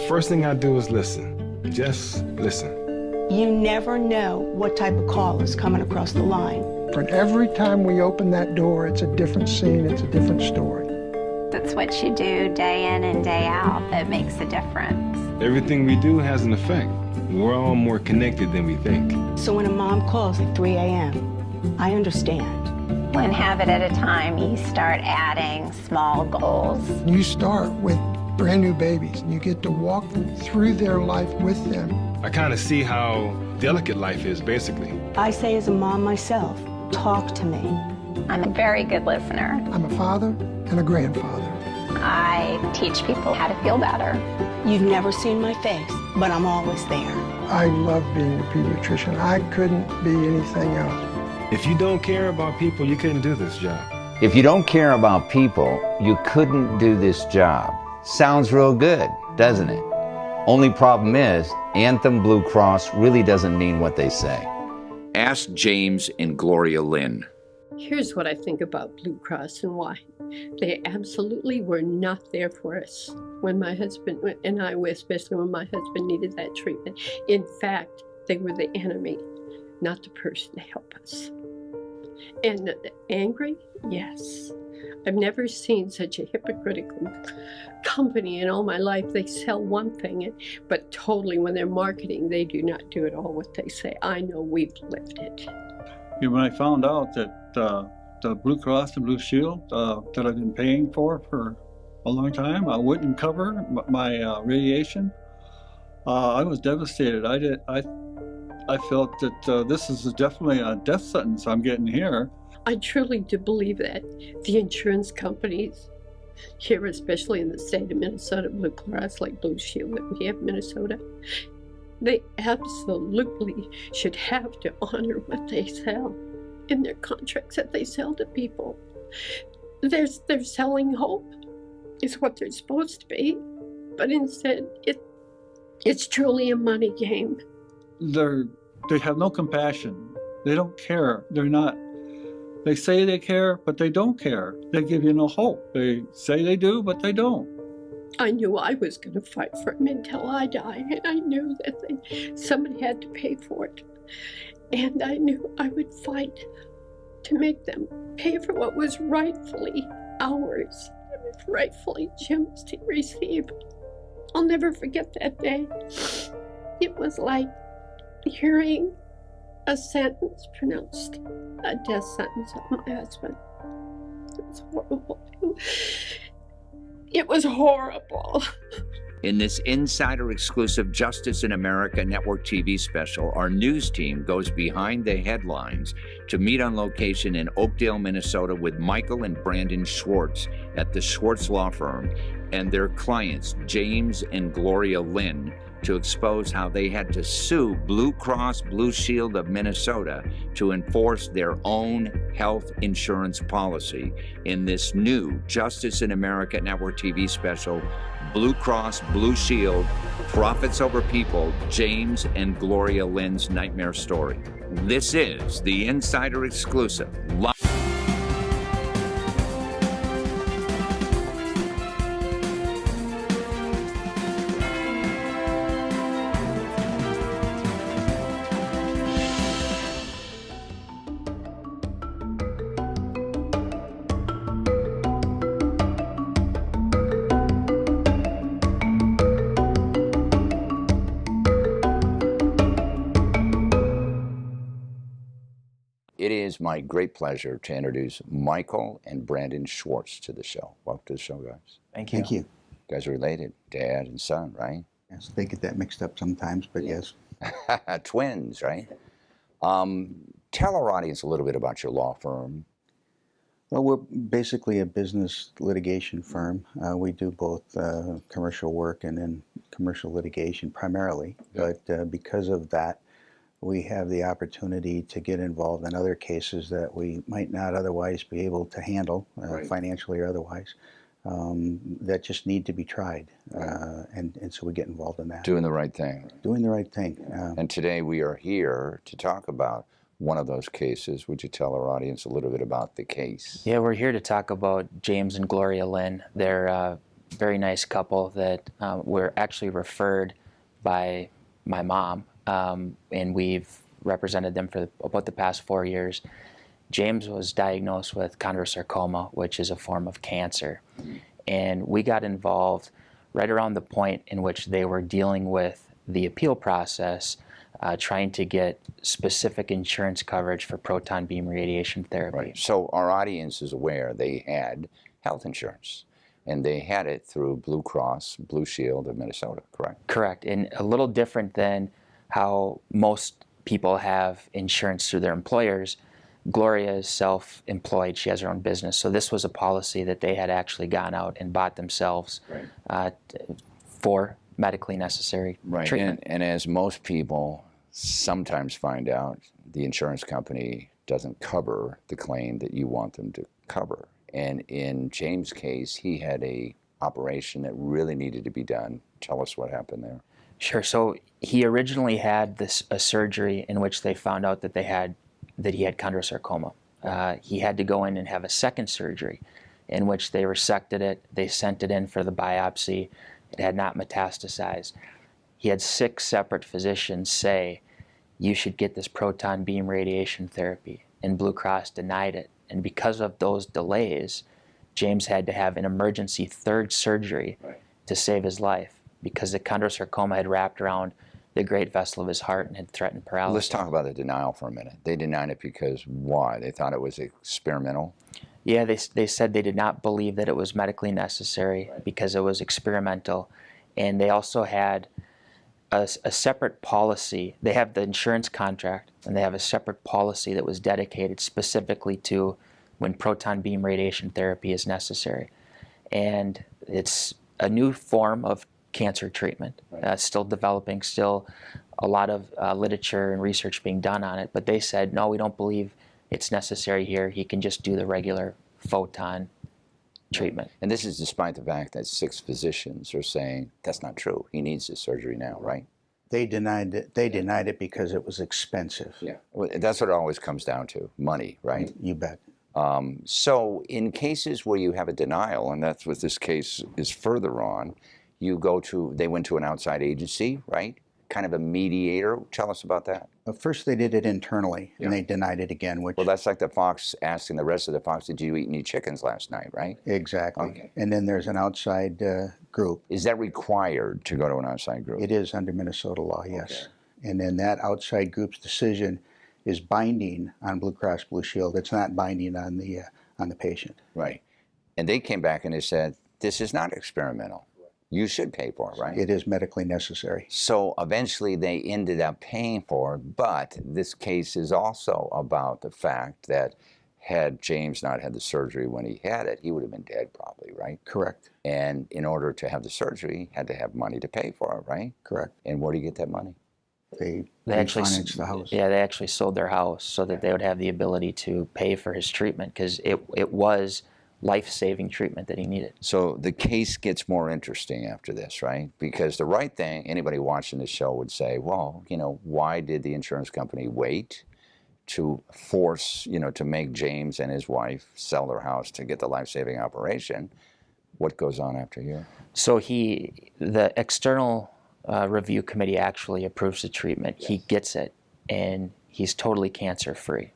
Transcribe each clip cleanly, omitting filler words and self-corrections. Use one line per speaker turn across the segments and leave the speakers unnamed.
first thing I do is listen. Just listen.
You never know what type of call is coming across the line.
But every time we open that door, it's a different scene, it's a different story.
That's what you do day in and day out that makes a difference.
Everything we do has an effect. We're all more connected than we think.
So when a mom calls at 3 a.m., I understand.
One habit at a time, you start adding small goals.
You start with brand new babies, and you get to walk them through their life with them.
I kind of see how delicate life is, basically.
I say as a mom myself, talk to me.
I'm a very good listener.
I'm a father and a grandfather.
I teach people how to feel better.
You've never seen my face, but I'm always there.
I love being a pediatrician. I couldn't be anything else.
If you don't care about people, you couldn't do this job.
If you don't care about people, you couldn't do this job. Sounds real good, doesn't it? Only problem is, Anthem Blue Cross really doesn't mean what they say. Ask James and Gloria Linn.
Here's what I think about Blue Cross and why. They absolutely were not there for us when my husband and I, especially when my husband needed that treatment. In fact, they were the enemy, not the person to help us. And angry? Yes. I've never seen such a hypocritical company in all my life. They sell one thing, but totally when they're marketing, they do not do at all what they say. I know, we've lived it.
When I found out that the Blue Cross and Blue Shield that I've been paying for a long time wouldn't cover my radiation, I was devastated. I felt that this is definitely a death sentence I'm getting here.
I truly do believe that the insurance companies here, especially in the state of Minnesota, Blue Cross, like Blue Shield that we have in Minnesota, they absolutely should have to honor what they sell in their contracts that they sell to people. They're selling hope, is what they're supposed to be, but instead it's truly a money game.
They have no compassion. They don't care. They say they care, but they don't care. They give you no hope. They say they do, but they don't.
I knew I was going to fight for them until I die, and I knew that somebody had to pay for it. And I knew I would fight to make them pay for what was rightfully ours, rightfully Jim's to receive. I'll never forget that day. It was like hearing a sentence pronounced, a death sentence on my husband. It was horrible. It was horrible.
In this insider-exclusive Justice in America Network TV special, our news team goes behind the headlines to meet on location in Oakdale, Minnesota with Michael and Brandon Schwartz at the Schwartz Law Firm and their clients, James and Gloria Linn, to expose how they had to sue Blue Cross Blue Shield of Minnesota to enforce their own health insurance policy in this new Justice in America Network TV special, Blue Cross Blue Shield, Profits Over People, James and Gloria Linn's Nightmare Story. This is the Insider Exclusive. It is my great pleasure to introduce Michael and Brandon Schwartz to the show. Welcome to the show, guys.
Thank you.
Thank you.
You guys are related, dad and son, right?
Yes, they get that mixed up sometimes, but yes.
Twins, right? Tell our audience a little bit about your law firm.
Well, we're basically a business litigation firm. We do both commercial work and then commercial litigation primarily.
Yeah.
But because of that, we have the opportunity to get involved in other cases that we might not otherwise be able to handle,
Right.
financially or otherwise, that just need to be tried.
Right.
And so we get involved in that.
Doing the right thing.
Doing the right thing.
And today we are here to talk about one of those cases. Would you tell our audience a little bit about the case?
Yeah, we're here to talk about James and Gloria Linn. They're very nice couple that were actually referred by my mom, and we've represented them for about the past 4 years. James was diagnosed with chondrosarcoma, which is a form of cancer, and we got involved right around the point in which they were dealing with the appeal process, trying to get specific insurance coverage for proton beam radiation therapy.
Right. So our audience is aware they had health insurance, and they had it through Blue Cross Blue Shield of Minnesota, correct?
Correct, and a little different than how most people have insurance through their employers. Gloria is self-employed. She has her own business. So this was a policy that they had actually gone out and bought themselves for medically necessary treatment.
And as most people sometimes find out, the insurance company doesn't cover the claim that you want them to cover. And in James' case, he had a operation that really needed to be done. Tell us what happened there.
Sure. So he originally had a surgery in which they found out that he had chondrosarcoma. He had to go in and have a second surgery in which they resected it. They sent it in for the biopsy. It had not metastasized. He had 6 separate physicians say, you should get this proton beam radiation therapy, and Blue Cross denied it. And because of those delays, James had to have an emergency 3rd surgery to save his life, because the chondrosarcoma had wrapped around the great vessel of his heart and had threatened paralysis.
Let's talk about the denial for a minute. They denied it because why? They thought it was experimental?
Yeah, they said they did not believe that it was medically necessary because it was experimental. And they also had a separate policy. They have the insurance contract, and they have a separate policy that was dedicated specifically to when proton beam radiation therapy is necessary. And it's a new form of cancer treatment, still developing, still a lot of literature and research being done on it, but they said, no, we don't believe it's necessary here. He can just do the regular photon treatment.
And this is despite the fact that 6 physicians are saying, that's not true. He needs this surgery now, right?
They denied it. They denied it because it was expensive.
Yeah. Well, that's what it always comes down to, money, right?
You bet.
So in cases where you have a denial, and that's what this case is further on, they went to an outside agency, right? Kind of a mediator. Tell us about that.
First they did it internally, and they denied it again. Which,
well, that's like the fox asking the rest of the fox, did you eat any chickens last night, right?
Exactly.
Okay.
And then there's an outside group.
Is that required to go to an outside group?
It is under Minnesota law, yes.
Okay.
And then that outside group's decision is binding on Blue Cross Blue Shield. It's not binding on the patient.
Right. And they came back and they said, this is not experimental. You should pay for it, right?
It is medically necessary.
So eventually they ended up paying for it, but this case is also about the fact that had James not had the surgery when he had it, he would have been dead probably, right?
Correct.
And in order to have the surgery, he had to have money to pay for it, right?
Correct.
And where do you get that money?
They
actually
financed the house.
Yeah, they actually sold their house so that they would have the ability to pay for his treatment, because it was life-saving treatment that he needed.
So the case gets more interesting after this, right? Because the right thing, anybody watching this show would say, well, why did the insurance company wait to force, to make James and his wife sell their house to get the life-saving operation? What goes on after here?
So the external review committee actually approves the treatment. Yes. He gets it, and he's totally cancer-free.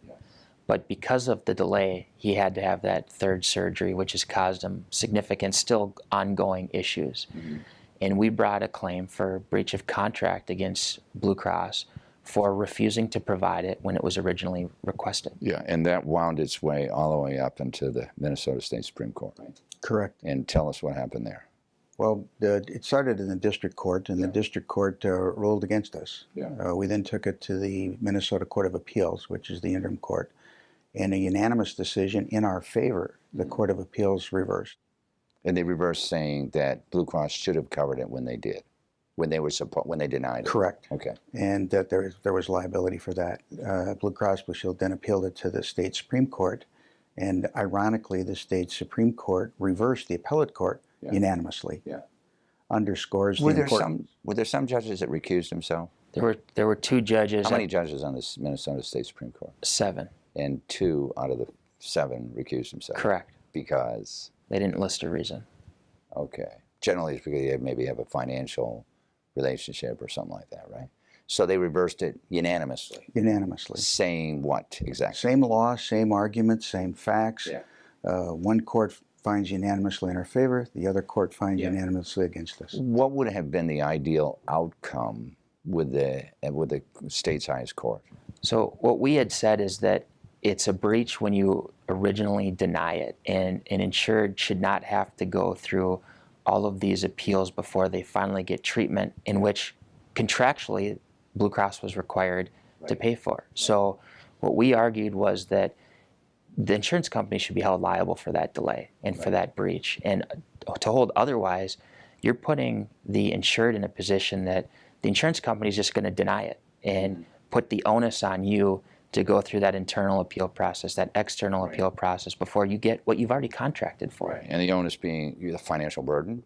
But because of the delay, he had to have that 3rd surgery, which has caused him significant, still ongoing issues. Mm-hmm. And we brought a claim for breach of contract against Blue Cross for refusing to provide it when it was originally requested.
Yeah, and that wound its way all the way up into the Minnesota State Supreme Court, right?
Correct.
And tell us what happened there.
Well, it started in the district court, and the district court ruled against us. Yeah. We then took it to the Minnesota Court of Appeals, which is the interim court. And a unanimous decision in our favor, the Court of Appeals reversed.
And they reversed, saying that Blue Cross should have covered it when they did, when they denied it.
Correct.
Okay.
And that there was liability for that. Blue Cross Blue Shield then appealed it to the state Supreme Court, and ironically, the state Supreme Court reversed the appellate court unanimously. Yeah. Underscores the importance.
Were there some judges that recused themselves?
There were 2 judges.
How many judges on the Minnesota State Supreme Court?
7.
And 2 out of the 7 recused themselves.
Correct.
Because?
They didn't list a reason.
Okay. Generally, it's because they maybe have a financial relationship or something like that, right? So they reversed it unanimously.
Unanimously.
Saying what exactly?
Same law, same arguments, same facts.
Yeah.
One court finds unanimously in our favor. The other court finds unanimously against us.
What would have been the ideal outcome with the state's highest court?
So what we had said is that it's a breach when you originally deny it, and an insured should not have to go through all of these appeals before they finally get treatment, in which contractually Blue Cross was required to pay for. So what we argued was that the insurance company should be held liable for that delay and for that breach. And to hold otherwise, you're putting the insured in a position that the insurance company is just going to deny it and put the onus on you to go through that internal appeal process, that external appeal process, before you get what you've already contracted for.
Right. And the onus being the financial burden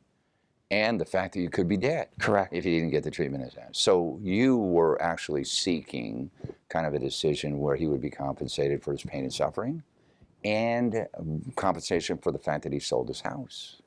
and the fact that you could be dead.
Correct.
If you didn't get the treatment as that. So you were actually seeking kind of a decision where he would be compensated for his pain and suffering and compensation for the fact that he sold his house.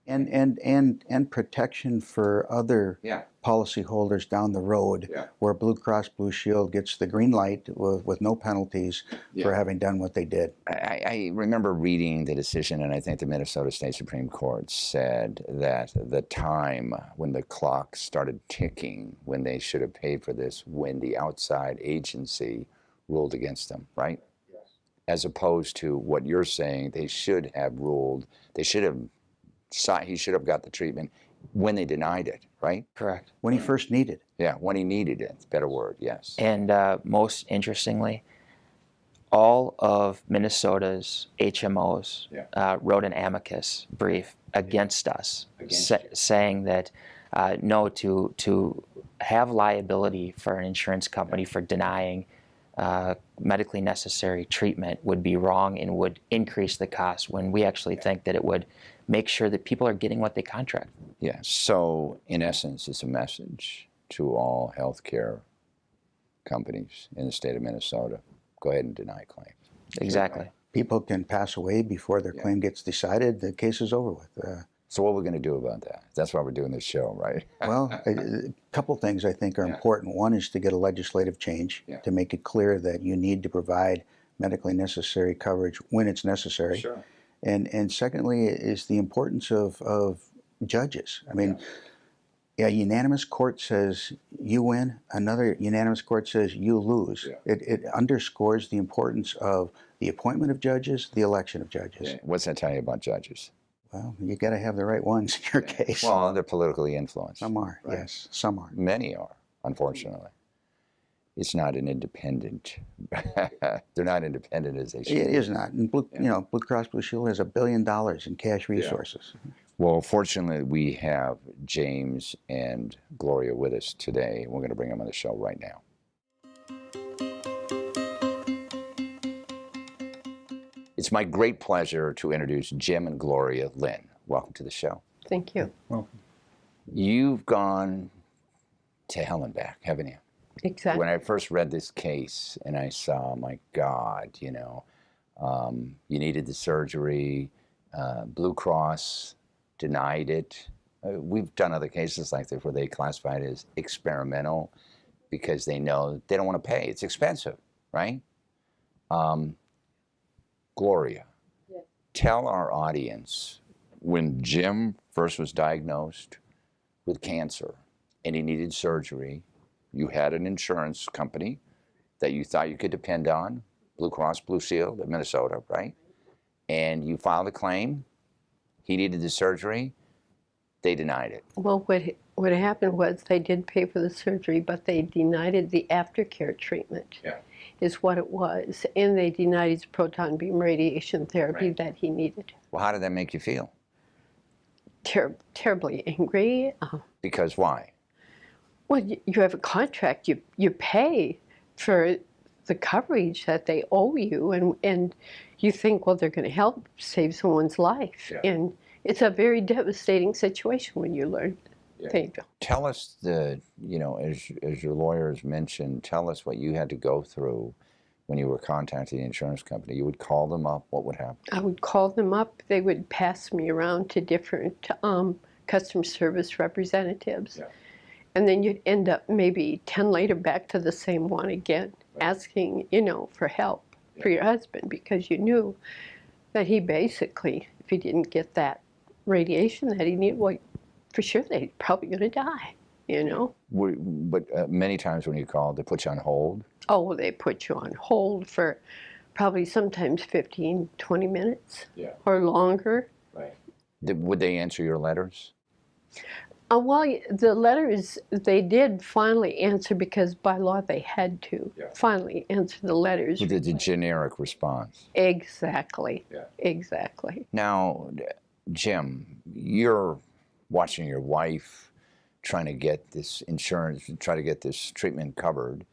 And protection for other policyholders down the road, where Blue Cross Blue Shield gets the green light with no penalties for having done what they did.
I remember reading the decision, and I think the Minnesota State Supreme Court said that the time when the clock started ticking, when they should have paid for this, when the outside agency ruled against them, right? Yes. As opposed to what you're saying, they should have ruled, he should have got the treatment when they denied it, right?
Correct.
When he first needed it.
Yeah, when he needed it. Better word, yes.
And most interestingly, all of Minnesota's HMOs wrote an amicus brief against us, saying that no, to have liability for an insurance company for denying medically necessary treatment would be wrong and would increase the cost, when we actually think that it would make sure that people are getting what they contract.
Yeah, so in essence, it's a message to all healthcare companies in the state of Minnesota. Go ahead and deny claims.
Exactly.
People can pass away before their claim gets decided. The case is over with.
So what are we going to do about that? That's why we're doing this show, right?
Well, a couple things I think are important. One is to get a legislative change to make it clear that you need to provide medically necessary coverage when it's necessary.
Sure.
And secondly is the importance of judges. I mean, a unanimous court says you win, another unanimous court says you lose. It underscores the importance of the appointment of judges, the election of judges.
What's that tell you about judges?
Well, you got to have the right ones in your case.
Well, they're politically influenced.
Some are, yes. Some are.
Many are, unfortunately. It's not an independent. They're not independent as they should.
It is not. And Blue Cross Blue Shield has $1 billion in cash resources.
Well, fortunately, we have James and Gloria with us today. We're going to bring them on the show right now. It's my great pleasure to introduce Jim and Gloria Linn. Welcome to the show.
Thank you.
Welcome.
You've gone to hell and back, haven't you?
Exactly.
When I first read this case and I saw, my God, you needed the surgery, Blue Cross denied it. We've done other cases like this where they classify it as experimental because they know they don't want to pay. It's expensive, right? Gloria, tell our audience, when Jim first was diagnosed with cancer and he needed surgery, you had an insurance company that you thought you could depend on, Blue Cross Blue Shield of Minnesota, right? And you filed a claim. He needed the surgery. They denied it.
Well, what happened was they did pay for the surgery, but they denied the aftercare treatment. Is what it was. And they denied his proton beam radiation therapy that he needed.
Well, how did that make you feel?
Terribly angry.
Because why?
Well, you have a contract. You pay for the coverage that they owe you, and you think, well, they're going to help save someone's life. And it's a very devastating situation when you learn.
Tell us as your lawyers mentioned, tell us what you had to go through when you were contacting the insurance company? You would call them up. What would happen?
I would call them up. They would pass me around to different customer service representatives.
Yeah.
And then you'd end up maybe 10 later back to the same one again, asking, for help for your husband, because you knew that he basically, if he didn't get that radiation that he needed, well, for sure they're probably going to die,
But many times when you called, they put you on hold?
Oh, they put you on hold for probably sometimes 15, 20 minutes or longer.
Right. Would they answer your letters?
Well, the letters, they did finally answer because by law they had to finally answer the letters.
With the generic response?
Exactly.
Yeah.
Exactly.
Now, Jim, you're watching your wife trying to get this insurance, try to get this treatment covered,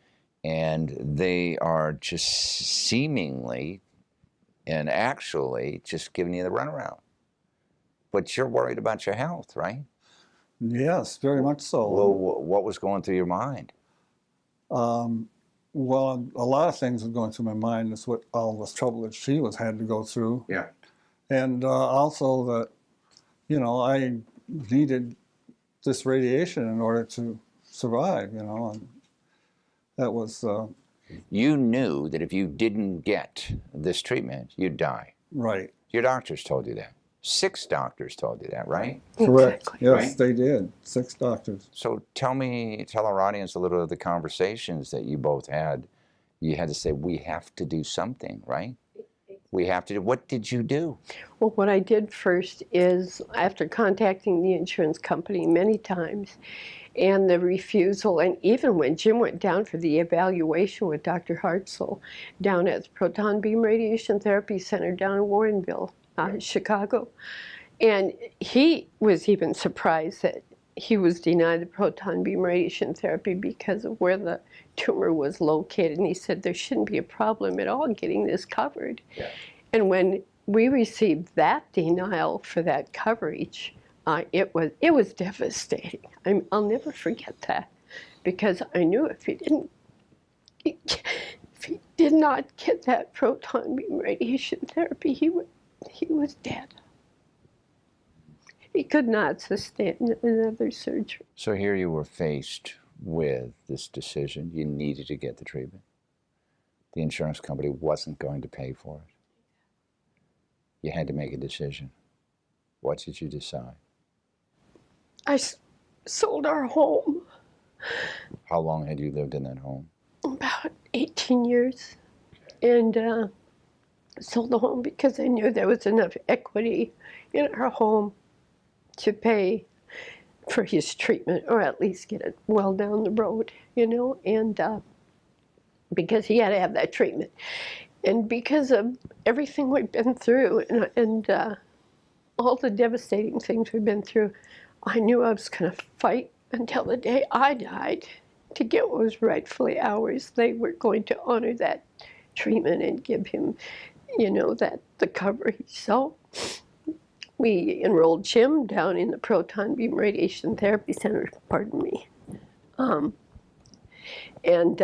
and they are just seemingly and actually just giving you the runaround. But you're worried about your health, right?
Yes, very much so.
Well, what was going through your mind?
Well, a lot of things were going through my mind. That's what all this trouble that she had to go through.
Yeah.
And also that, I needed this radiation in order to survive, and that was...
You knew that if you didn't get this treatment, you'd die.
Right.
Your doctors told you that. 6 doctors told you that, right?
Correct.
Exactly.
Yes,
Right?
they did. 6 doctors.
So tell our audience a little of the conversations that you both had. You had to say, we have to do something, right? We have to do. What did you do?
Well, what I did first is, after contacting the insurance company many times, and the refusal, and even when Jim went down for the evaluation with Dr. Hartzell down at the Proton Beam Radiation Therapy Center down in Warrenville, Chicago, and he was even surprised that he was denied the proton beam radiation therapy because of where the tumor was located, and he said there shouldn't be a problem at all getting this covered.
Yeah.
And when we received that denial for that coverage, it was devastating. I'll never forget that, because I knew if he did not get that proton beam radiation therapy, he was dead. He could not sustain another surgery.
So here you were faced with this decision. You needed to get the treatment. The insurance company wasn't going to pay for it. You had to make a decision. What did you decide?
I sold our home.
How long had you lived in that home?
About 18 years. And sold the home because I knew there was enough equity in our home to pay for his treatment, or at least get it well down the road, and because he had to have that treatment. And because of everything we've been through and all the devastating things we've been through, I knew I was going to fight until the day I died to get what was rightfully ours. They were going to honor that treatment and give him, the coverage. So we enrolled Jim down in the Proton Beam Radiation Therapy Center, and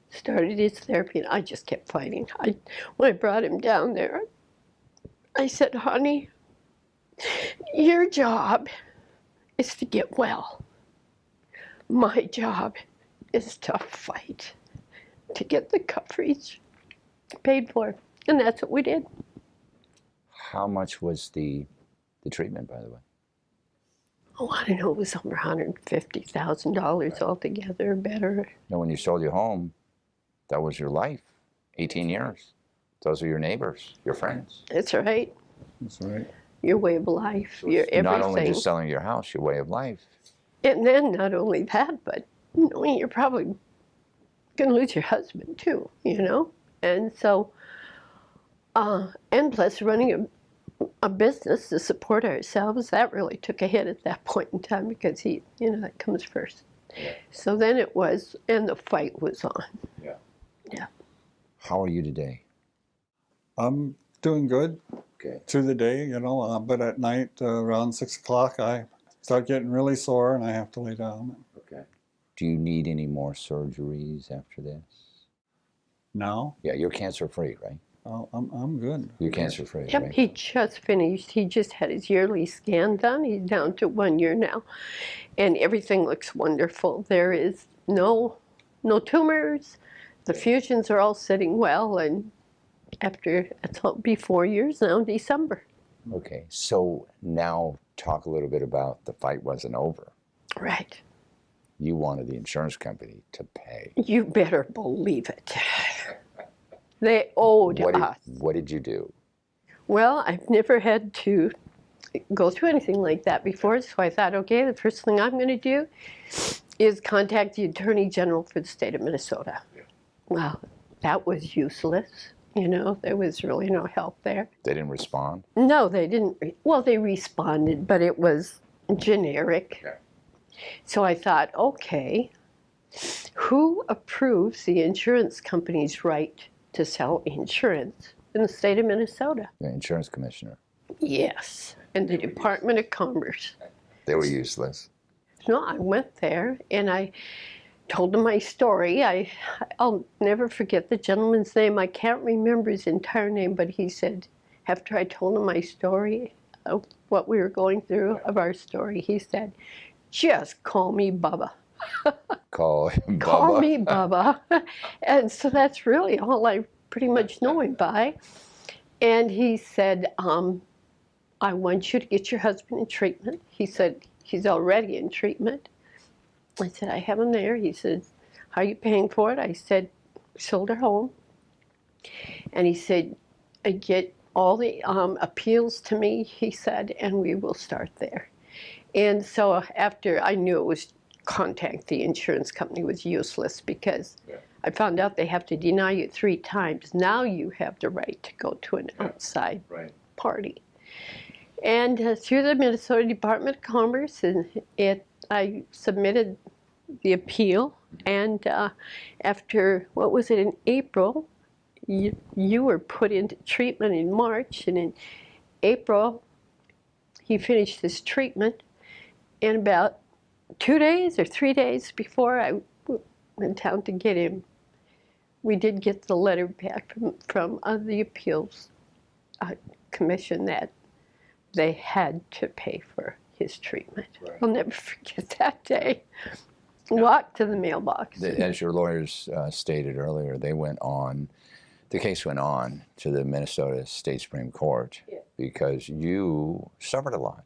started his therapy, and I just kept fighting. When I brought him down there, I said, honey, your job is to get well. My job is to fight to get the coverage paid for, and that's what we did.
How much was the treatment, by the way?
Oh, I don't know, it was over $150,000 altogether, or better.
Now, when you sold your home, that was your life, 18 years. Those are your neighbors, your friends.
That's right.
That's right.
Your way of life, your everything.
Not only just selling your house, your way of life.
And then not only that, but knowing you're probably going to lose your husband too, And so, and plus running a business to support ourselves, that really took a hit at that point in time, because that comes first.
Yeah.
So then it was, and the fight was on.
Yeah.
Yeah.
How are you today?
I'm doing good through the day, but at night around 6 o'clock I start getting really sore and I have to lay down.
Okay. Do you need any more surgeries after this?
now.
Yeah, you're cancer-free, right?
Oh, I'm good.
You're cancer-free,
Yep,
right?
he just finished. He just had his yearly scan done. He's down to 1 year now, and everything looks wonderful. There is no tumors. The fusions are all sitting well, and it'll be 4 years now in December.
Okay, so now talk a little bit about the fight wasn't over.
Right.
You wanted the insurance company to pay.
You better believe it. They owed us.
What did you do?
Well, I've never had to go through anything like that before, so I thought, okay, the first thing I'm going to do is contact the Attorney General for the state of Minnesota. Yeah. Well, that was useless. You know, there was really no help there.
They didn't respond?
No, they didn't. Well, they responded, but it was generic. Yeah. So I thought, okay, who approves the insurance company's right to sell insurance in the state of Minnesota?
The insurance commissioner.
Yes, and the Department of Commerce.
They were useless.
No, I went there and I told them my story. I'll never forget the gentleman's name. I can't remember his entire name, but he said, after I told him my story, of what we were going through, of our story, he said, just call me Bubba.
Call him Bubba.
Call me Bubba. And so that's really all I pretty much know him by. And he said, I want you to get your husband in treatment. He said, he's already in treatment. I said, I have him there. He said, how are you paying for it? I said, sold her home. And he said, get all the appeals to me, he said, and we will start there. And so after I knew it was contact the insurance company was useless because I found out they have to deny you 3 times. Now you have the right to go to an outside party. And through the Minnesota Department of Commerce, and I submitted the appeal. And after, what was it, in April, you were put into treatment in March, and in April, he finished his treatment. And about 2 days or 3 days before I went down to get him, we did get the letter back from the appeals commission that they had to pay for his treatment. Right. I'll never forget that day. Walked to the mailbox.
As your lawyers stated earlier, the case went on to the Minnesota State Supreme Court because you suffered a lot.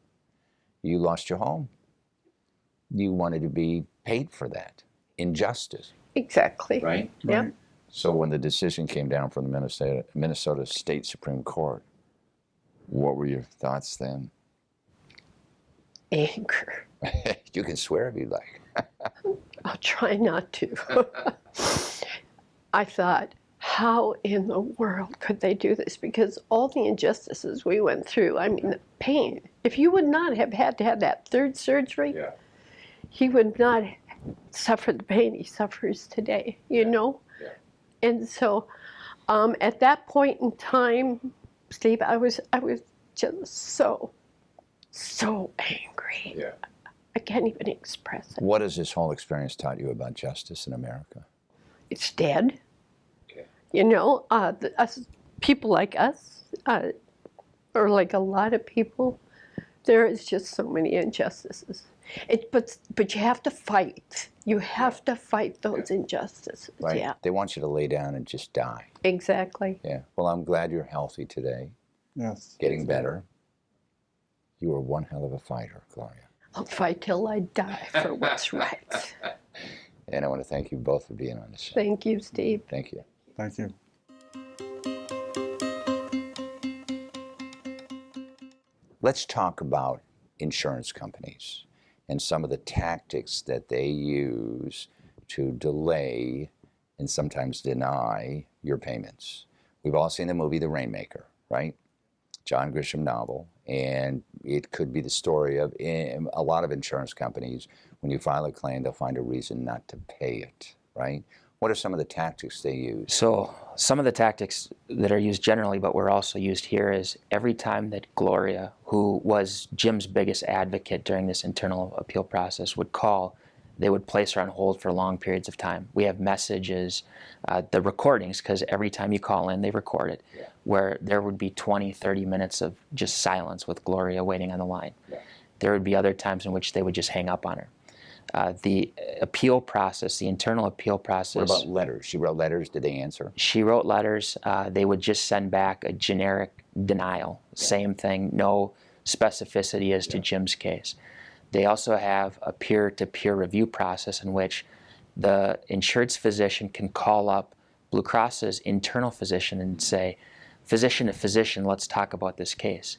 You lost your home. You wanted to be paid for that. Injustice.
Exactly.
Right?
Yep.
So when the decision came down from the Minnesota State Supreme Court, what were your thoughts then?
Anger.
You can swear if you like.
I'll try not to. I thought, how in the world could they do this? Because all the injustices we went through, I mean, the pain. If you would not have had to have that 3rd surgery, he would not suffer the pain he suffers today, you know? Yeah. And so at that point in time, Steve, I was just so angry. Yeah. I can't even express it.
What has this whole experience taught you about justice in America?
It's dead. Okay. You know, people like us, or like a lot of people, there is just so many injustices. But you have to fight. You have to fight those injustices.
Right.
Yeah.
They want you to lay down and just die.
Exactly.
Yeah. Well, I'm glad you're healthy today.
Yes.
Getting better. You are one hell of a fighter, Gloria.
I'll fight till I die for what's right.
And I want to thank you both for being on the show.
Thank you, Steve.
Thank you.
Thank you.
Let's talk about insurance companies and some of the tactics that they use to delay and sometimes deny your payments. We've all seen the movie The Rainmaker, right? John Grisham novel, and it could be the story of a lot of insurance companies. When you file a claim, they'll find a reason not to pay it, right? What are some of the tactics they use?
So some of the tactics that are used generally, but were also used here, is every time that Gloria, who was Jim's biggest advocate during this internal appeal process, would call, they would place her on hold for long periods of time. We have messages, the recordings, because every time you call in, they record it, where there would be 20, 30 minutes of just silence with Gloria waiting on the line. There would be other times in which they would just hang up on her. The appeal process, the internal appeal process.
What about letters? She wrote letters. Did they answer?
She wrote letters. They would just send back a generic denial. Same thing, no specificity as to Jim's case. They also have a peer-to-peer review process in which the insured's physician can call up Blue Cross's internal physician and say, physician to physician, let's talk about this case.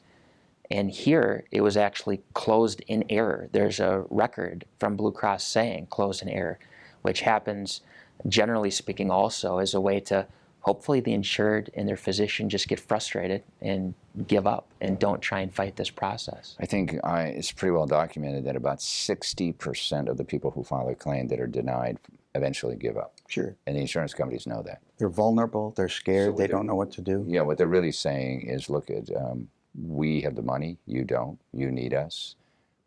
And here, it was actually closed in error. There's a record from Blue Cross saying closed in error, which happens, generally speaking, also as a way to hopefully the insured and their physician just get frustrated and give up and don't try and fight this process.
I think it's pretty well documented that about 60% of the people who file a claim that are denied eventually give up.
Sure.
And the insurance companies know that.
They're vulnerable, they're scared, they don't know what to do.
Yeah, what they're really saying is, look, we have the money, you don't, you need us,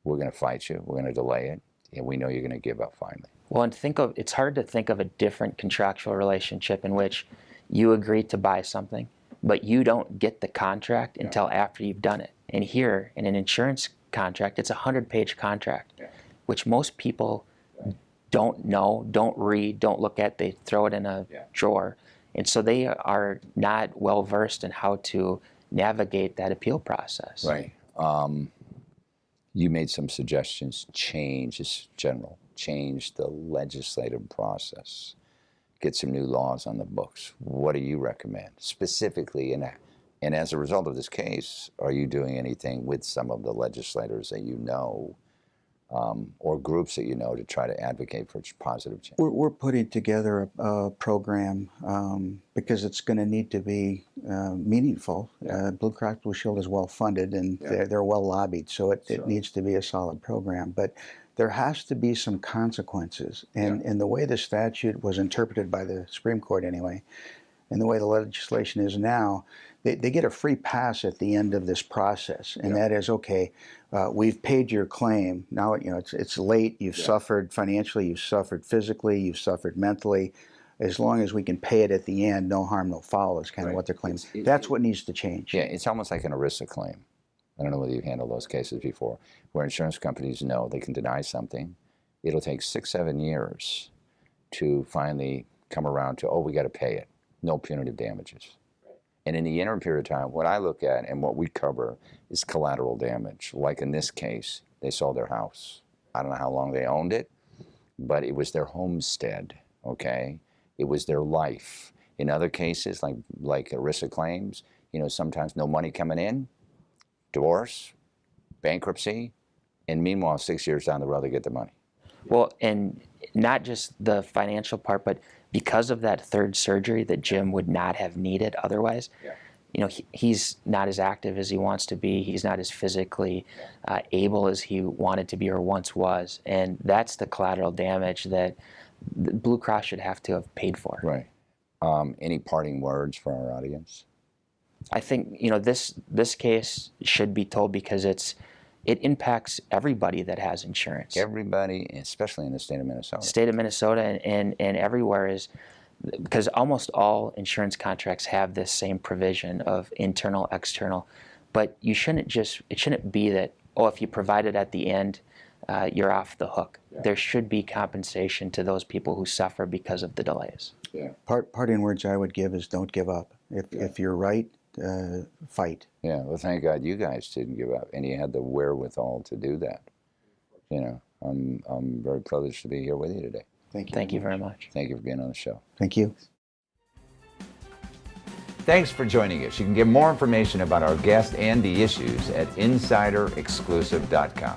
we're going to fight you, we're going to delay it, and we know you're going to give up finally.
Well, and it's hard to think of a different contractual relationship in which you agree to buy something, but you don't get the contract until after you've done it. And here, in an insurance contract, it's a 100-page contract, which most people don't know, don't read, don't look at, they throw it in a drawer. And so they are not well-versed in how to navigate that appeal process.
Right. You made some suggestions, change the legislative process, get some new laws on the books. What do you recommend specifically? And as a result of this case, are you doing anything with some of the legislators that you know, or groups that you know, to try to advocate for positive change?
We're putting together a program because it's going to need to be meaningful. Blue Cross Blue Shield is well funded and they're well lobbied, so it needs to be a solid program. But there has to be some consequences. And the way the statute was interpreted by the Supreme Court anyway, and the way the legislation is now, they get a free pass at the end of this process. And that is, okay, we've paid your claim. Now, it's late. You've suffered financially. You've suffered physically. You've suffered mentally. As long as we can pay it at the end, no harm, no foul is kind of what they're claiming. That's what needs to change.
Yeah, it's almost like an ERISA claim. I don't know whether you've handled those cases before, where insurance companies know they can deny something. It'll take 6-7 years to finally come around to, oh, we got to pay it. No punitive damages. And in the interim period of time, what I look at and what we cover is collateral damage. Like in this case, they sold their house. I don't know how long they owned it, but it was their homestead, okay? It was their life. In other cases, like ERISA claims, sometimes no money coming in, divorce, bankruptcy, and meanwhile, 6 years down the road, they get the money.
Well, and not just the financial part, but because of that third surgery that Jim would not have needed otherwise, he's not as active as he wants to be. He's not as physically able as he wanted to be or once was. And that's the collateral damage that the Blue Cross should have to have paid for.
Right. Any parting words for our audience?
I think, this case should be told because it impacts everybody that has insurance.
Everybody, especially in the state of Minnesota.
State of Minnesota and everywhere is, because almost all insurance contracts have this same provision of internal, external, but it shouldn't be that, if you provide it at the end, you're off the hook. There should be compensation to those people who suffer because of the delays.
Parting words I would give is don't give up. If you're right, fight.
Yeah, well, thank God you guys didn't give up, and you had the wherewithal to do that. I'm very privileged to be here with you today.
Thank you.
Thank you very much.
Thank you for being on the show.
Thank you.
Thanks for joining us. You can get more information about our guest and the issues at insiderexclusive.com.